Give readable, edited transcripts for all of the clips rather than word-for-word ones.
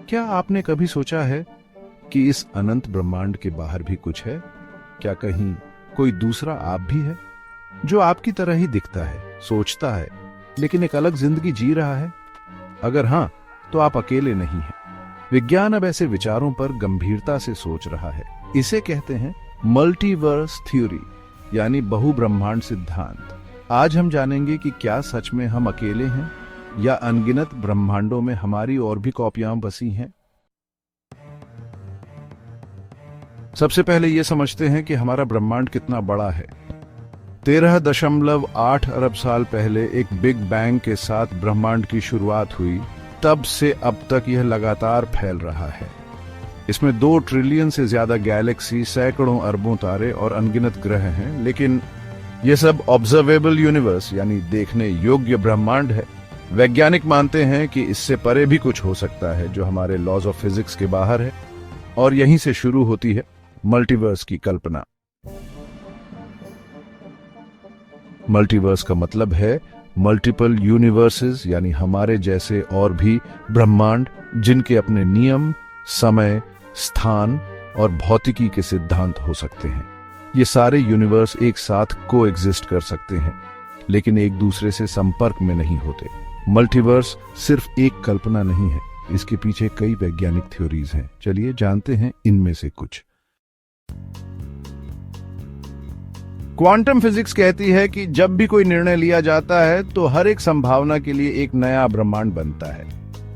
क्या आपने कभी सोचा है कि इस अनंत ब्रह्मांड के बाहर भी कुछ है? क्या कहीं कोई दूसरा आप भी है जो आपकी तरह ही दिखता है, सोचता है, लेकिन एक अलग जिंदगी जी रहा है? अगर हां, तो आप अकेले नहीं हैं। विज्ञान अब ऐसे विचारों पर गंभीरता से सोच रहा है। इसे कहते हैं मल्टीवर्स थ्योरी, यानी बहुब्रह्मांड सिद्धांत। आज हम जानेंगे कि क्या सच में हम अकेले हैं या अनगिनत ब्रह्मांडों में हमारी और भी कॉपियां बसी हैं। सबसे पहले यह समझते हैं कि हमारा ब्रह्मांड कितना बड़ा है। 13.8 अरब साल पहले एक बिग बैंग के साथ ब्रह्मांड की शुरुआत हुई। तब से अब तक यह लगातार फैल रहा है। इसमें 2 ट्रिलियन से ज्यादा गैलेक्सी, सैकड़ों अरबों तारे और अनगिनत ग्रह हैं, लेकिन यह सब ऑब्जर्वेबल यूनिवर्स यानी देखने योग्य ब्रह्मांड है। वैज्ञानिक मानते हैं कि इससे परे भी कुछ हो सकता है जो हमारे लॉज ऑफ फिजिक्स के बाहर है, और यहीं से शुरू होती है मल्टीवर्स की कल्पना। मल्टीवर्स का मतलब है मल्टीपल यूनिवर्सेस, यानी हमारे जैसे और भी ब्रह्मांड जिनके अपने नियम, समय, स्थान और भौतिकी के सिद्धांत हो सकते हैं। ये सारे यूनिवर्स एक साथ को एग्जिस्ट कर सकते हैं, लेकिन एक दूसरे से संपर्क में नहीं होते। मल्टीवर्स सिर्फ एक कल्पना नहीं है, इसके पीछे कई वैज्ञानिक थ्योरीज हैं। चलिए जानते हैं इनमें से कुछ। क्वांटम फिजिक्स कहती है कि जब भी कोई निर्णय लिया जाता है तो हर एक संभावना के लिए एक नया ब्रह्मांड बनता है।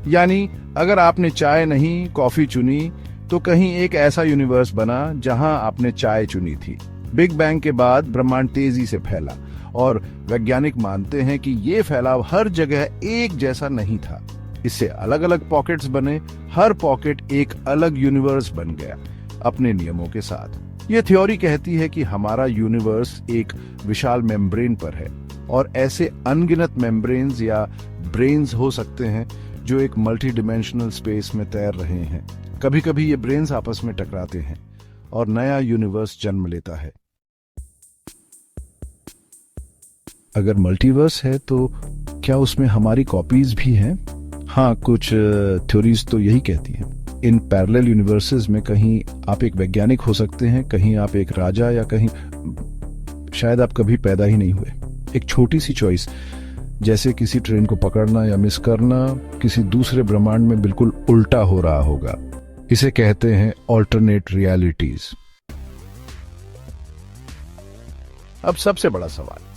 यानी अगर आपने चाय नहीं कॉफी चुनी तो कहीं एक ऐसा यूनिवर्स बना जहां आपने चाय चुनी थी। बिग बैंग के बाद ब्रह्मांड तेजी से फैला, और वैज्ञानिक मानते हैं कि ये फैलाव हर जगह एक जैसा नहीं था। इससे अलग अलग पॉकेट्स बने, हर पॉकेट एक अलग यूनिवर्स बन गया अपने नियमों के साथ। यह थ्योरी कहती है कि हमारा यूनिवर्स एक विशाल मेम्ब्रेन पर है, और ऐसे अनगिनत मेम्ब्रेन्स या ब्रेन्स हो सकते हैं जो एक मल्टी डिमेंशनल स्पेस में तैर रहे हैं। कभी कभी ये ब्रेन्स आपस में टकराते हैं और नया यूनिवर्स जन्म लेता है। अगर मल्टीवर्स है तो क्या उसमें हमारी कॉपीज भी हैं? हाँ, कुछ थ्योरीज तो यही कहती हैं। इन पैरेलल यूनिवर्सेस में कहीं आप एक वैज्ञानिक हो सकते हैं, कहीं आप एक राजा, या कहीं शायद आप कभी पैदा ही नहीं हुए। एक छोटी सी चॉइस, जैसे किसी ट्रेन को पकड़ना या मिस करना, किसी दूसरे ब्रह्मांड में बिल्कुल उल्टा हो रहा होगा। इसे कहते हैं ऑल्टरनेट रियलिटीज। अब सबसे बड़ा सवाल,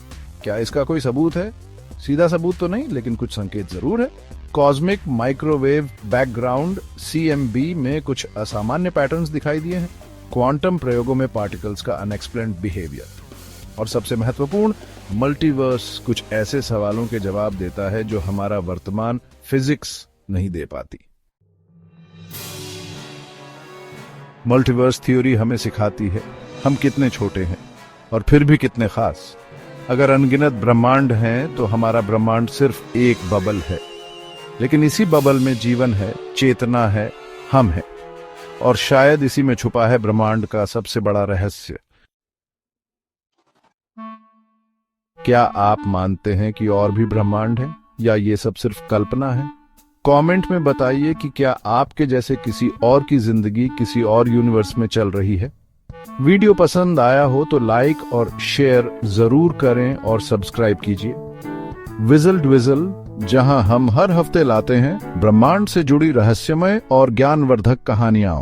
क्या इसका कोई सबूत है? सीधा सबूत तो नहीं, लेकिन कुछ संकेत जरूर है। कॉस्मिक माइक्रोवेव बैकग्राउंड CMB में कुछ असामान्य पैटर्न्स दिखाई दिए हैं। क्वांटम प्रयोगों में पार्टिकल्स का अनएक्सप्लेन्ड बिहेवियर, और सबसे महत्वपूर्ण, मल्टीवर्स कुछ ऐसे सवालों के जवाब देता है जो हमारा वर्तमान फिजिक्स नहीं दे पाती। मल्टीवर्स थ्योरी हमें सिखाती है हम कितने छोटे हैं और फिर भी कितने खास। अगर अनगिनत ब्रह्मांड हैं तो हमारा ब्रह्मांड सिर्फ एक बबल है, लेकिन इसी बबल में जीवन है, चेतना है, हम हैं, और शायद इसी में छुपा है ब्रह्मांड का सबसे बड़ा रहस्य। क्या आप मानते हैं कि और भी ब्रह्मांड है, या ये सब सिर्फ कल्पना है? कमेंट में बताइए कि क्या आपके जैसे किसी और की जिंदगी किसी और यूनिवर्स में चल रही है। वीडियो पसंद आया हो तो लाइक और शेयर जरूर करें, और सब्सक्राइब कीजिए विजल ड्विजल, जहां हम हर हफ्ते लाते हैं ब्रह्मांड से जुड़ी रहस्यमय और ज्ञानवर्धक कहानियां।